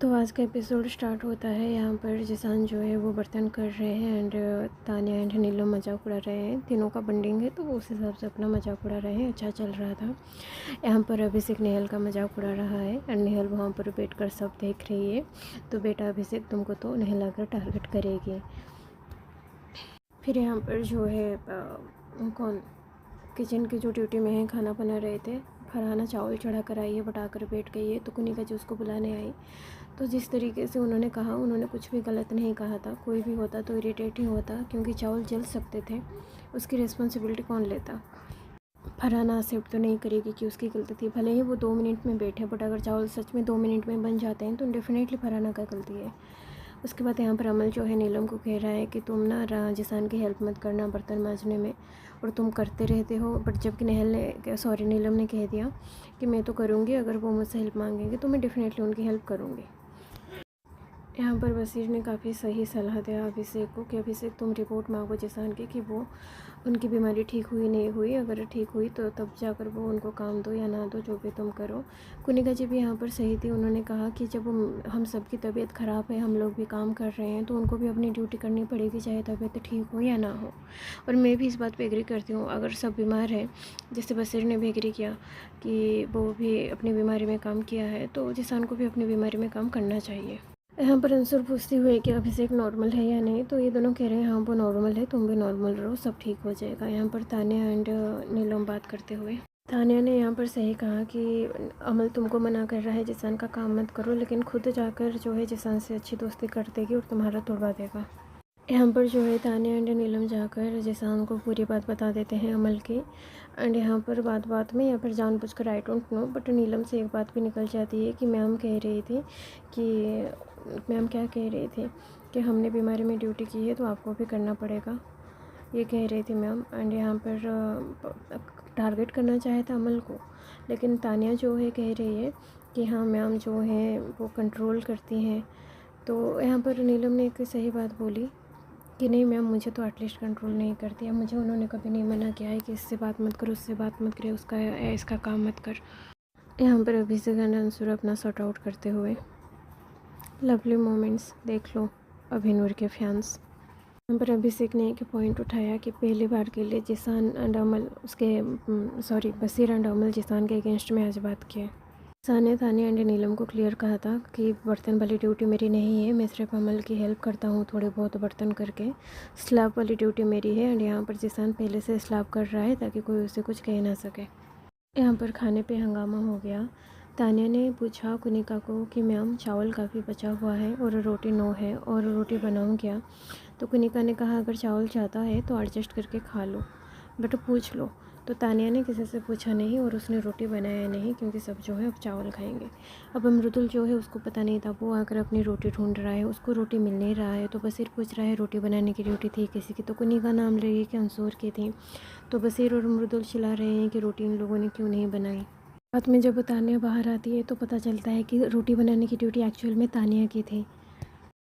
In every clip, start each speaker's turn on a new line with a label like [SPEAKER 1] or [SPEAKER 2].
[SPEAKER 1] तो आज का एपिसोड स्टार्ट होता है। यहाँ पर जिसान जो है वो बर्तन कर रहे हैं एंड तान्या एंड नीलम मजाक उड़ा रहे हैं। तीनों का बॉन्डिंग है तो वो उस हिसाब से अपना मजाक उड़ा रहे हैं। अच्छा चल रहा था। यहाँ पर अभिषेक नेहल का मजाक उड़ा रहा है एंड नेहल वहाँ पर बैठ कर सब देख रही है। तो बेटा अभिषेक तुमको तो नेहल आकर टारगेट करेगी। फिर यहाँ पर जो है कौन किचन की जो ड्यूटी में है खाना बना रहे थे। फरहाना चावल चढ़ा कर आई है, बटा कर बैठ गई है। तो कुनिका जी उसको बुलाने आई। तो जिस तरीके से उन्होंने कहा, उन्होंने कुछ भी गलत नहीं कहा था। कोई भी होता तो इरिटेट ही होता, क्योंकि चावल जल सकते थे। उसकी रिस्पॉन्सिबिलिटी कौन लेता। फरहाना एक्सेप्ट तो नहीं करेगी कि उसकी गलती थी, भले ही वो 2 मिनट में बैठे, बट अगर चावल सच में 2 मिनट में बन जाते हैं तो डेफिनेटली फरहाना का गलती है। उसके बाद यहाँ पर अमल जो है नीलम को कह रहा है कि तुम ना जिसान की हेल्प मत करना बर्तन मांजने में, और तुम करते रहते हो। बट जबकि नीलम ने कह दिया कि मैं तो करूँगी, अगर वो मुझसे हेल्प मांगेंगे तो मैं डेफिनेटली उनकी हेल्प करूँगी। यहाँ पर वसीर ने काफ़ी सही सलाह दिया अभिषेक को कि अभिषेक तुम रिपोर्ट मांगो जिसान की कि वो उनकी बीमारी ठीक हुई नहीं हुई। अगर ठीक हुई तो तब जाकर वो उनको काम दो या ना दो, जो भी तुम करो। कुनिका जी भी यहाँ पर सही थी। उन्होंने कहा कि जब हम सबकी तबीयत ख़राब है, हम लोग भी काम कर रहे हैं, तो उनको भी अपनी ड्यूटी करनी पड़ेगी, चाहे तबीयत ठीक हो या ना हो। और मैं भी इस बात पर एग्री करती हूँ। अगर सब बीमार हैं, जैसे वसीर ने भी एग्री किया कि वो भी अपनी बीमारी में काम किया है, तो जिसान को भी अपनी बीमारी में काम करना चाहिए। यहाँ पर अंसुर पूछती हुई कि अभिषेक नॉर्मल है या नहीं, तो ये दोनों कह रहे हैं हाँ वो नॉर्मल है, तुम भी नॉर्मल रहो, सब ठीक हो जाएगा। यहाँ पर तान्या एंड नीलम बात करते हुए तान्या ने यहाँ पर सही कहा कि अमल तुमको मना कर रहा है जिसान का काम मत करो, लेकिन खुद जाकर जो है जिसान से अच्छी दोस्ती कर देगी और तुम्हारा तोड़वा देगा। यहाँ पर जो है तान्या एंड नीलम जाकर जिसान को पूरी बात बता देते हैं अमल की। एंड यहाँ पर बात बात में या फिर जानबूझकर आई डोंट नो, बट नीलम से एक बात भी निकल जाती है कि मैम कह रही थी कि मैम क्या कह रही थी कि हमने बीमारी में ड्यूटी की है तो आपको भी करना पड़ेगा, ये कह रही थी मैम। एंड यहाँ पर टारगेट करना चाहे था अमल को, लेकिन तान्या जो है कह रही है कि हाँ मैम जो है वो कंट्रोल करती हैं। तो यहाँ पर नीलम ने एक सही बात बोली कि नहीं मैम, मुझे तो एटलीस्ट कंट्रोल नहीं करती है, मुझे उन्होंने कभी नहीं मना किया है कि इससे बात मत करो, उससे बात मत करे, उसका इसका काम मत कर। यहाँ पर अभिषेक एंड अंसुर अपना सॉर्ट आउट करते हुए लवली मोमेंट्स देख लो अभिनूर के फैंस। यहाँ पर अभिषेक ने एक पॉइंट उठाया कि पहली बार के लिए जिसान एंड अमल बसीर एंड अमल जिसान के अगेंस्ट में आज बात किए। जिसान ने तान्या एंड नीलम को क्लियर कहा था कि बर्तन वाली ड्यूटी मेरी नहीं है, मैं सिर्फ अमल की हेल्प करता हूँ थोड़े बहुत बर्तन करके। स्लैब वाली ड्यूटी मेरी है। एंड यहाँ पर जिसान पहले से स्लैब कर रहा है ताकि कोई उसे कुछ कह ना सके। यहाँ पर खाने पे हंगामा हो गया। तान्या ने पूछा कुनिका को कि मैम चावल काफ़ी बचा हुआ है और रोटी नो है, और रोटी बनाऊँ क्या। तो कुनिका ने कहा अगर चावल चाहता है तो एडजस्ट करके खा लो, बट पूछ लो। तो तान्या ने किसी से पूछा नहीं और उसने रोटी बनाया नहीं, क्योंकि सब जो है अब चावल खाएंगे। अब मृदुल जो है उसको पता नहीं था, वो आकर अपनी रोटी ढूंढ रहा है, उसको रोटी मिल नहीं रहा है। तो बसीर पूछ रहा है रोटी बनाने की ड्यूटी थी किसी की, तो कुनिका नाम ले रही कि अंसुर की थी। तो बसीर और मृदुल चिल्ला रहे हैं कि रोटी इन लोगों ने क्यों नहीं बनाई। रात में जब तान्या बाहर आती है तो पता चलता है कि रोटी बनाने की ड्यूटी एक्चुअल में तान्या की थी।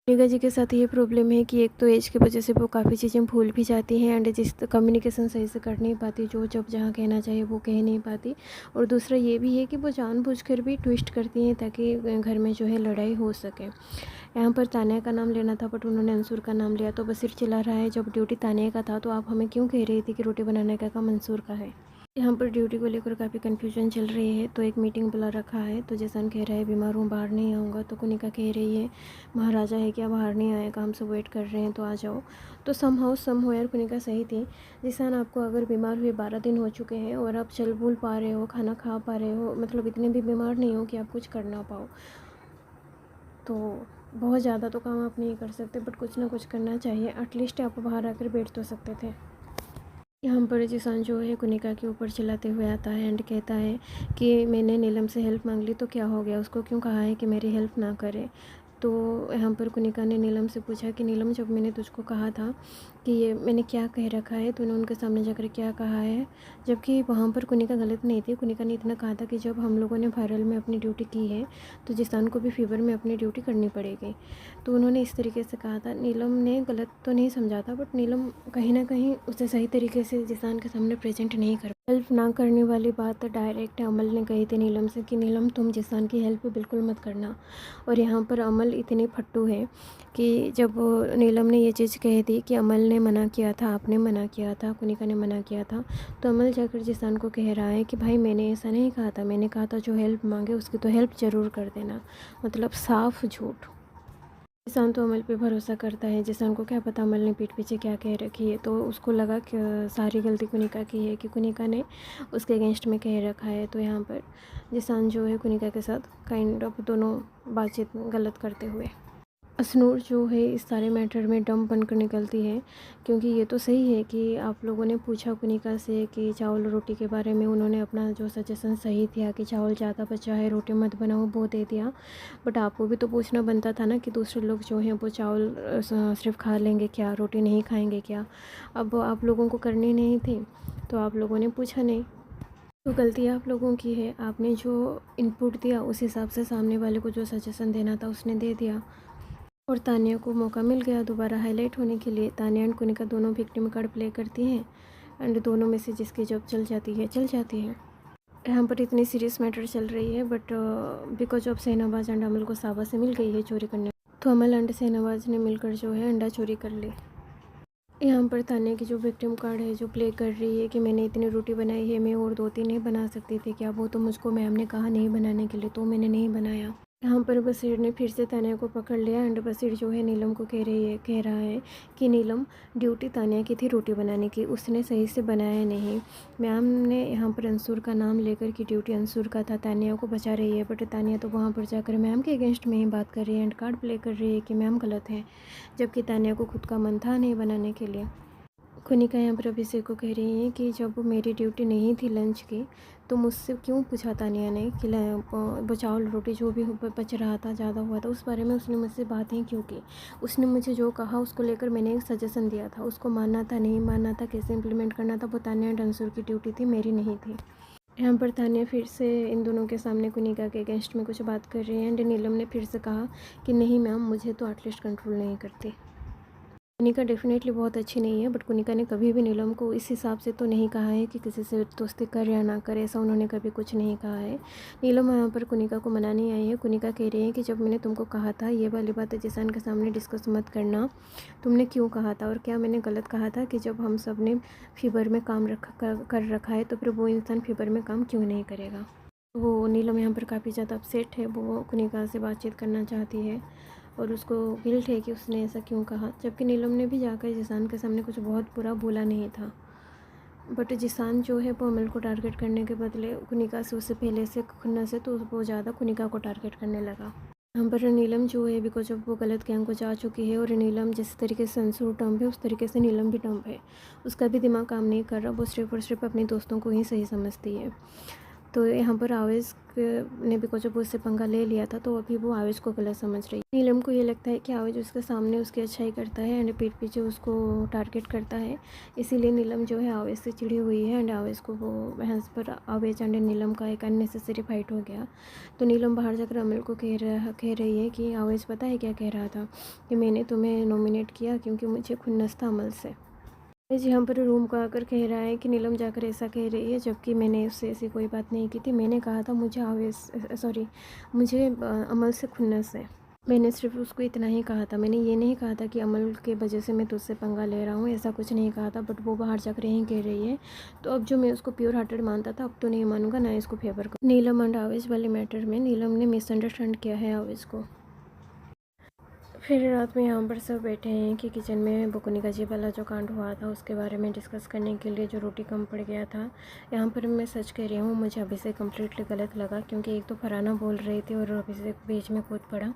[SPEAKER 1] मेघा जी के साथ ये प्रॉब्लम है कि एक तो एज की वजह से वो काफ़ी चीज़ें भूल भी जाती हैं, एंड जिस कम्युनिकेशन सही से कर नहीं पाती, जो जब जहाँ कहना चाहिए वो कह नहीं पाती। और दूसरा ये भी है कि वो जानबूझकर भी ट्विस्ट करती हैं ताकि घर में जो है लड़ाई हो सके। यहाँ पर तान्या का नाम लेना था बट उन्होंने अंसुर का नाम लिया। तो बसीर चिल्ला रहा है जब ड्यूटी तान्या का था तो आप हमें क्यों कह रही थी कि रोटी बनाने का काम अंसुर का है। यहाँ पर ड्यूटी को लेकर काफ़ी कन्फ्यूजन चल रही है। तो एक मीटिंग बुला रखा है। तो जिसान कह रहा है बीमार हूँ, बाहर नहीं आऊँगा। तो कुनिका कह रही है महाराजा है क्या, बाहर नहीं आएगा, हम सब वेट कर रहे हैं तो आ जाओ। तो सम हो यार, कुनिका सही थी। जिसान आपको अगर बीमार हुए 12 दिन हो चुके हैं और आप चल बुल पा रहे हो, खाना खा पा रहे हो, मतलब इतने भी बीमार नहीं हो कि आप कुछ कर ना पाओ, तो बहुत ज़्यादा तो काम आप नहीं कर सकते, बट कुछ ना कुछ करना चाहिए। एटलीस्ट आप बाहर आकर बैठ तो सकते थे। यहाँ पर जिसान जो है कुनिका के ऊपर चिल्लाते हुए आता है एंड कहता है कि मैंने नीलम से हेल्प मांग ली तो क्या हो गया, उसको क्यों कहा है कि मेरी हेल्प ना करे। तो यहाँ पर कुनिका ने नीलम से पूछा कि नीलम जब मैंने तुझको कहा था कि ये मैंने क्या कह रखा है, तूने उनके सामने जाकर क्या कहा है। जबकि वहाँ पर कुनिका गलत नहीं थी। कुनिका ने इतना कहा था कि जब हम लोगों ने वायरल में अपनी ड्यूटी की है तो जिसान को भी फीवर में अपनी ड्यूटी करनी पड़ेगी। तो उन्होंने इस तरीके से कहा था। नीलम ने गलत तो नहीं समझा था, बट नीलम कहीं ना कहीं उसे सही तरीके से जिसान के सामने प्रेजेंट नहीं कर, हेल्प ना करने वाली बात डायरेक्ट अमल ने कही थी नीलम से कि नीलम तुम जिसान की हेल्प बिल्कुल मत करना। और यहाँ पर अमल इतनी फट्टू है कि जब नीलम ने ये चीज़ कही थी कि अमल ने मना किया था, आपने मना किया था, कुनिका ने मना किया था, तो अमल जाकर जिसान को कह रहा है कि भाई मैंने ऐसा नहीं कहा था, मैंने कहा था जो हेल्प मांगे उसकी तो हेल्प ज़रूर कर देना। मतलब साफ झूठ। जिसान तो अमल पे भरोसा करता है। जिसान को क्या पता अमल ने पीठ पीछे क्या कह रखी है, तो उसको लगा कि सारी गलती कुनिका की है, कि कुनिका ने उसके अगेंस्ट में कह रखा है। तो यहाँ पर जिसान जो है कुनिका के साथ काइंड ऑफ दोनों बातचीत गलत करते हुए, असनूर जो है इस सारे मैटर में डम बनकर निकलती है। क्योंकि ये तो सही है कि आप लोगों ने पूछा कुनिका से कि चावल रोटी के बारे में, उन्होंने अपना जो सजेशन सही दिया कि चावल ज़्यादा बचा है, रोटी मत बनाओ, वो दे दिया। बट आपको भी तो पूछना बनता था ना कि दूसरे लोग जो हैं वो चावल सिर्फ खा लेंगे क्या, रोटी नहीं खाएंगे क्या। अब आप लोगों को करनी नहीं थी तो आप लोगों ने पूछा नहीं। तो गलती आप लोगों की है। आपने जो इनपुट दिया उस हिसाब से सामने वाले को जो सजेशन देना था उसने दे दिया। और तानिया को मौका मिल गया दोबारा हाईलाइट होने के लिए। तानिया एंड कुनिका दोनों विक्टिम कार्ड प्ले करती हैं एंड दोनों में से जिसकी जॉब चल जाती है चल जाती है। यहाँ पर इतनी सीरियस मैटर चल रही है, but because of Shahnawaz and अमल को सावा से मिल गई है चोरी करने, तो अमल एंड शहनवाज ने मिलकर जो है अंडा चोरी कर ली। यहाँ पर तानिया की जो विक्टिम कार्ड है जो प्ले कर रही है कि मैंने इतनी रोटी बनाई है, मैं और 2-3 नहीं बना सकती थी क्या, वो तो मुझको मैम ने कहा नहीं बनाने के लिए, तो मैंने नहीं बनाया। यहाँ पर बशीर ने फिर से तानिया को पकड़ लिया एंड बशीर जो है नीलम को कह रहा है कि नीलम ड्यूटी तानिया की थी रोटी बनाने की, उसने सही से बनाया नहीं। मैम ने यहाँ पर अंसुर का नाम लेकर कि ड्यूटी अंसुर का था, तानिया को बचा रही है, बट तानिया तो वहाँ पर जाकर मैम के अगेंस्ट में ही बात कर रही है एंड कार्ड प्ले कर रही है कि मैम गलत है, जबकि तानिया को खुद का मन था नहीं बनाने के लिए। कुनिका यहाँ पर अभिषेक को कह रही है कि जब मेरी ड्यूटी नहीं थी लंच की तो मुझसे क्यों पूछा तानिया ने कि वो चावल रोटी जो भी बच रहा था, ज़्यादा हुआ था, उस बारे में उसने मुझसे बात ही क्यों की। उसने मुझे जो कहा उसको लेकर मैंने एक सजेशन दिया था, उसको मानना था नहीं मानना था, कैसे इम्प्लीमेंट करना था, वो तानिया एंड अंसुर की ड्यूटी थी, मेरी नहीं थी। यहाँ पर तानिया फिर से इन दोनों के सामने कुनिका के अगेंस्ट में कुछ बात कर रही है एंड नीलम ने फिर से कहा कि नहीं मैम, मुझे तो एटलीस्ट कंट्रोल नहीं करती। कुनिका डेफिनेटली बहुत अच्छी नहीं है, बट कुनिका ने कभी भी नीलम को इस हिसाब से तो नहीं कहा है कि किसी से दोस्ती कर या ना करे, ऐसा उन्होंने कभी कुछ नहीं कहा है। नीलम यहाँ पर कुनिका को मनाने आई है। कुनिका कह रही है कि जब मैंने तुमको कहा था ये वाली बात जिसान के सामने डिस्कस मत करना, तुमने क्यों कहा था, और क्या मैंने गलत कहा था कि जब हम सब ने फीवर में काम कर रखा है तो फिर वो इंसान फीवर में काम क्यों नहीं करेगा। वो नीलम यहाँ पर काफ़ी ज़्यादा अपसेट है, वो कुनिका से बातचीत करना चाहती है और उसको गिल्ट है कि उसने ऐसा क्यों कहा, जबकि नीलम ने भी जाकर जिसान के सामने कुछ बहुत बुरा बोला नहीं था। बट जिसान जो है वो अमल को टारगेट करने के बदले कुनिका से उससे पहले से खुन्ना से तो वो ज़्यादा कुनिका को टारगेट करने लगा। यहाँ पर नीलम जो है बिकॉज ऑफ वो गलत गैंग को जा चुकी है और नीलम जिस तरीके से अंसुर टम्प है उस तरीके से नीलम भी टम्प है। उसका भी दिमाग काम नहीं कर रहा, वो सिर्फ और सिर्फ अपने दोस्तों को ही सही समझती है। तो यहाँ पर आवेश ने बिकॉज ऑफ उससे पंगा ले लिया था, तो अभी वो आवेश को गलत समझ रही है। नीलम को ये लगता है कि आवेश उसके सामने उसकी अच्छाई करता है एंड पीठ पीछे उसको टारगेट करता है, इसीलिए नीलम जो है आवेश से चिड़ी हुई है एंड आवेश को वो भैंस पर आवेश एंड नीलम का एक अननेसेसरी फाइट हो गया। तो नीलम बाहर जाकर अमल को कह रही है कि आवेश पता है क्या कह रहा था, कि मैंने तुम्हें नॉमिनेट किया क्योंकि मुझे खुन्नस था अमल से। जी यहाँ पर रूम को आकर कह रहा है कि नीलम जाकर ऐसा कह रही है, जबकि मैंने उससे ऐसी कोई बात नहीं की थी। मैंने कहा था मुझे अमल से खुन्नस है। मैंने सिर्फ उसको इतना ही कहा था, मैंने ये नहीं कहा था कि अमल के वजह से मैं तुझसे पंगा ले रहा हूँ, ऐसा कुछ नहीं कहा था। बट वो बाहर जाकर यहीं कह रही है, तो अब जो मैं उसको प्योर हार्टेड मानता था अब तो नहीं मानूंगा, ना इसको फेवर कर। नीलम एंड आवेश वाले मैटर में नीलम ने मिसअंडरस्टैंड किया है आवेश को। फिर रात में यहाँ पर सब बैठे हैं कि किचन में वो कुनिका जी वाला जो कांड हुआ था उसके बारे में डिस्कस करने के लिए, जो रोटी कम पड़ गया था। यहाँ पर मैं सच कह रही हूँ, मुझे अभिषेक कम्प्लीटली गलत लगा, क्योंकि एक तो फरहाना बोल रही थी और अभिषेक बीच में कूद पड़ा।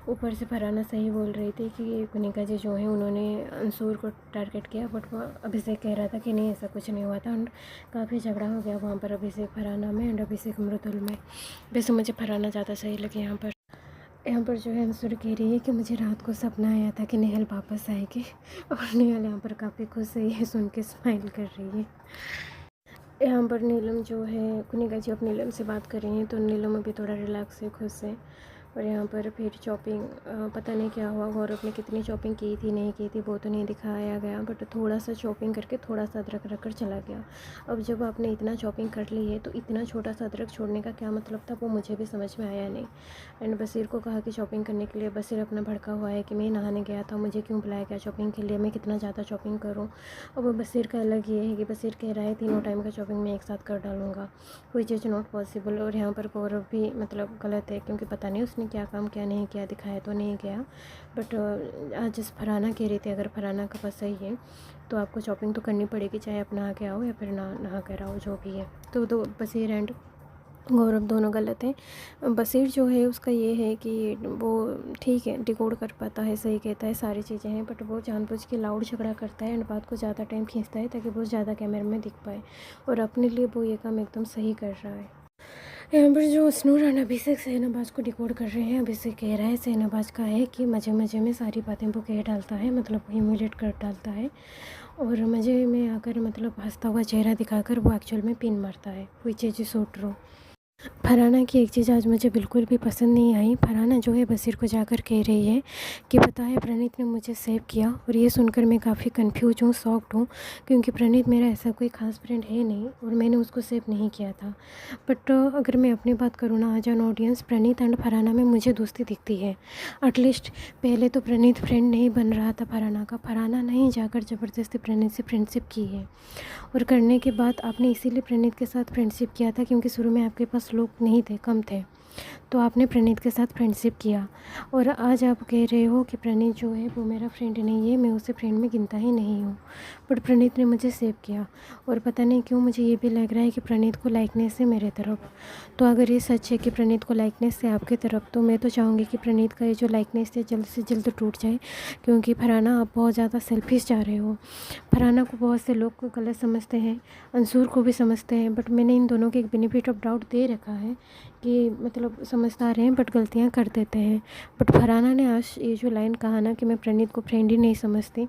[SPEAKER 1] ऊपर से फरहाना सही बोल रही थी कि कुनिका जी जो हैं उन्होंने अंसुर को टारगेट किया, बट वो अभिषेक कह रहा था कि नहीं ऐसा कुछ नहीं हुआ था एंड काफ़ी झगड़ा हो गया वहाँ पर अभिषेक फरहाना में एंड अभिषेक मृदुल में। वैसे मुझे फरहाना ज़्यादा सही लगी यहाँ पर। यहाँ पर जो है अंशुल कह रही है कि मुझे रात को सपना आया था कि नेहल वापस आएगी, और नेहल यहाँ पर काफ़ी खुश है, ये सुन के स्माइल कर रही है। यहाँ पर नीलम जो है, कुनिका जी अब नीलम से बात कर रही हैं, तो नीलम अभी थोड़ा रिलैक्स है, खुश है। और यहाँ पर फिर शॉपिंग, पता नहीं क्या हुआ, गौरव ने कितनी शॉपिंग की थी नहीं की थी वो तो नहीं दिखाया गया, बट थोड़ा सा शॉपिंग करके थोड़ा सा अदरक रख कर चला गया। अब जब आपने इतना शॉपिंग कर ली है तो इतना छोटा सा अदरक छोड़ने का क्या मतलब था, वो मुझे भी समझ में आया नहीं। एंड बसीर को कहा कि शॉपिंग करने के लिए, बसीर अपना भड़का हुआ है कि मैं नहाने गया था, मुझे क्यों बुलाया गया शॉपिंग के लिए, मैं कितना ज़्यादा शॉपिंग करूँ। अब बसीर का अलग ये है कि बसीर कह रहा है तीनों टाइम का शॉपिंग मैं एक साथ कर डालूँगा, व्हिच इज़ नॉट पॉसिबल। और यहाँ पर गौरव भी मतलब गलत है, क्योंकि पता नहीं उसने क्या काम क्या नहीं किया, दिखाया तो नहीं गया। बट आज जिस फरहाना कह रही थी, अगर फरहाना का बस सही है तो आपको शॉपिंग तो करनी पड़ेगी, चाहे आप नहा के आओ या फिर ना नहा कर आओ, जो भी है। तो बसीर एंड गौरव दोनों गलत हैं। बसीर जो है उसका ये है कि वो ठीक है, डिकोड कर पाता है, सही कहता है, सारी चीज़ें हैं, बट वो जानबूझ के लाउड झगड़ा करता है एंड बात को ज़्यादा टाइम खींचता है ताकि वो ज़्यादा कैमरे में दिख पाए, और अपने लिए वो ये काम एकदम सही कर रहा है। यहाँ पर जो स्नूर एंड अभिषेक शहनाबाज को डिकोड कर रहे हैं, अभिषेक कह रहा है शहनाबाज का है कि मज़े मज़े में सारी बातें वो कह डालता है, मतलब ह्यूमिलेट कर डालता है, और मज़े में आकर मतलब हंसता हुआ चेहरा दिखाकर वो एक्चुअल में पिन मारता है, which is so true. Farhana की एक चीज़ आज मुझे बिल्कुल भी पसंद नहीं आई। फरहाना जो है बसीर को जाकर कह रही है कि पता है प्रणीत ने मुझे सेव किया, और ये सुनकर मैं काफ़ी कंफ्यूज हूँ, शॉक्ड हूँ, क्योंकि प्रणीत मेरा ऐसा कोई ख़ास फ्रेंड है नहीं और मैंने उसको सेव नहीं किया था। बट अगर मैं अपनी बात करूँ ना, आज on audience Praneet and Farhana में मुझे दोस्ती दिखती है। एटलीस्ट पहले तो प्रणीत फ्रेंड नहीं बन रहा था फरहाना का, फरहाना ने जाकर ज़बरदस्ती प्रणीत से फ्रेंडशिप की है, और करने के बाद आपने इसीलिए प्रणीत के साथ फ्रेंडशिप किया था क्योंकि शुरू में आपके पास लोग नहीं थे, कम थे, तो आपने प्रणीत के साथ फ्रेंडशिप किया। और आज आप कह रहे हो कि प्रणीत जो है वो मेरा फ्रेंड नहीं है, मैं उसे फ्रेंड में गिनता ही नहीं हूँ, बट प्रणीत ने मुझे सेव किया, और पता नहीं क्यों मुझे ये भी लग रहा है कि प्रणीत को लाइकनेस है मेरे तरफ। तो अगर ये सच है कि प्रणीत को लाइकनेस है आपकी तरफ, तो मैं तो चाहूँगी कि प्रणीत का ये जो लाइकनेस है जल्द से जल्द टूट जाए, क्योंकि फरहाना आप बहुत ज़्यादा सेल्फिश जा रहे हो। फरहाना को बहुत से लोग को गलत समझते हैं, अंशुल को भी समझते हैं, बट मैंने इन दोनों को एक बेनिफिट ऑफ डाउट दे रखा है कि मतलब समझदार हैं बट गलतियां कर देते हैं। बट फरहाना ने आज ये जो लाइन कहा ना कि मैं प्रणीत को फ्रेंड ही नहीं समझती,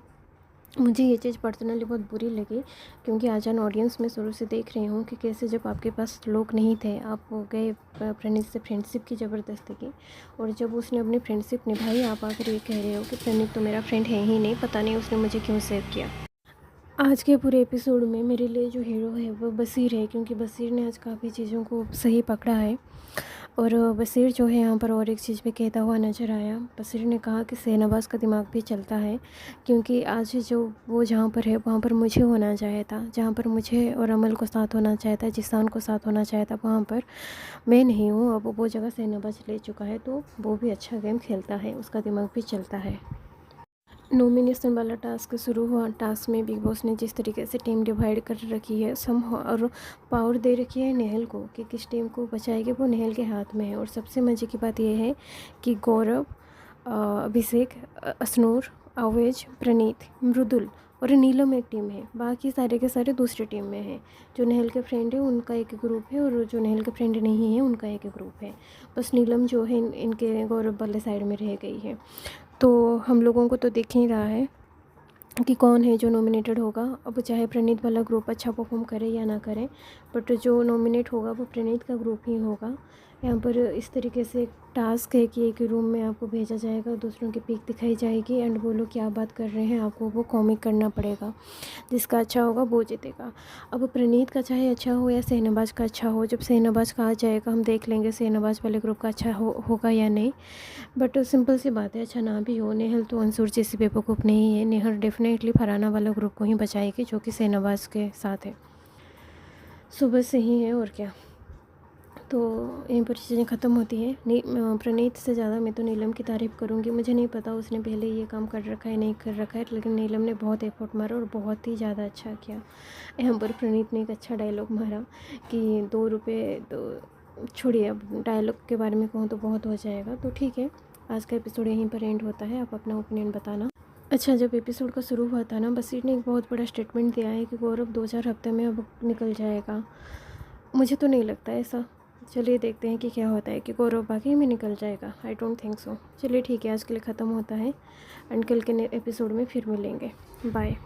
[SPEAKER 1] मुझे ये चीज़ पर्सनली बहुत बुरी लगी, क्योंकि आज ऑन ऑडियंस में शुरू से देख रही हूँ कि कैसे जब आपके पास लोग नहीं थे आप गए प्रणीत से फ्रेंडशिप की ज़बरदस्ती की, और जब उसने अपनी फ्रेंडशिप निभाई आप आकर ये कह रहे हो कि प्रणीत तो मेरा फ्रेंड है ही नहीं, पता नहीं उसने मुझे क्यों सेव किया। आज के पूरे एपिसोड में मेरे लिए जो हीरो है वो बसीर है, क्योंकि बसीर ने आज काफ़ी चीज़ों को सही पकड़ा है, और बसीर जो है यहाँ पर और एक चीज़ भी कहता हुआ नज़र आया। बसीर ने कहा कि शहनाबाज का दिमाग भी चलता है, क्योंकि आज जो वो जहाँ पर है वहाँ पर मुझे होना चाहिए था, जहाँ पर मुझे और अमल को साथ होना चाहिए था, जिसान को साथ होना चाहिए था, वहाँ पर मैं नहीं हूँ। अब वो जगह शहनाबाज ले चुका है, तो वो भी अच्छा गेम खेलता है, उसका दिमाग भी चलता है। नॉमिनेशन वाला टास्क शुरू हुआ, टास्क में बिग बॉस ने जिस तरीके से टीम डिवाइड कर रखी है सम, और पावर दे रखी है नेहल को कि किस टीम को बचाएगी, वो नेहल के हाथ में है। और सबसे मज़े की बात यह है कि गौरव, अभिषेक, स्नूर, आवेज, प्रणीत, मृदुल और नीलम एक टीम है, बाकी सारे के सारे दूसरी टीम में हैं। जो नेहल के फ्रेंड है उनका एक ग्रुप है, और जो नेहल के फ्रेंड नहीं है उनका एक ग्रुप है। बस नीलम जो है इनके गौरव वाले साइड में रह गई है। तो हम लोगों को तो दिख ही रहा है कि कौन है जो नॉमिनेटेड होगा। अब चाहे प्रणीत वाला ग्रुप अच्छा परफॉर्म करे या ना करे, बट जो नॉमिनेट होगा वो प्रणीत का ग्रुप ही होगा। यहाँ पर इस तरीके से एक टास्क है कि एक रूम में आपको भेजा जाएगा, दूसरों की पिक दिखाई जाएगी एंड वो लोग क्या बात कर रहे हैं आपको वो कॉमिक करना पड़ेगा, जिसका अच्छा होगा वो जीतेगा। अब प्रणीत का चाहे अच्छा हो या शहनाबाज का अच्छा हो, जब शहनाबाज का आ जाएगा हम देख लेंगे शहनाबाज वाले ग्रुप का अच्छा होगा या नहीं। बट सिंपल सी बात है, अच्छा ना भी हो, नेहल तो अंसुर जैसी बेवकूफ़ नहीं है, नेहल डेफिनेटली फरहाना वाला ग्रुप को ही बचाएगी जो कि शहनाबाज के साथ है, सुबह से ही है और क्या। तो यहीं पर चीज़ें ख़त्म होती हैं। प्रणीत से ज़्यादा मैं तो नीलम की तारीफ़ करूँगी। मुझे नहीं पता उसने पहले ये काम कर रखा है नहीं कर रखा है, लेकिन नीलम ने बहुत एफर्ट मारा और बहुत ही ज़्यादा अच्छा किया। यहाँ पर प्रणीत ने एक अच्छा डायलॉग मारा कि 2 रुपये तो छोड़िए, अब डायलॉग के बारे में कहूँ तो बहुत हो जाएगा। तो ठीक है, आज का एपिसोड यहीं पर एंड होता है, आप अपना ओपिनियन बताना। अच्छा, जब एपिसोड का शुरू हुआ था ना, बसीर ने एक बहुत बड़ा स्टेटमेंट दिया है कि गौरव 2-4 हफ्ते में अब निकल जाएगा। मुझे तो नहीं लगता ऐसा, चलिए देखते हैं कि क्या होता है, कि गौरव बाकी में निकल जाएगा। I don't think so. चलिए ठीक है, आज के लिए ख़त्म होता है एंड कल के एपिसोड में फिर मिलेंगे। बाय।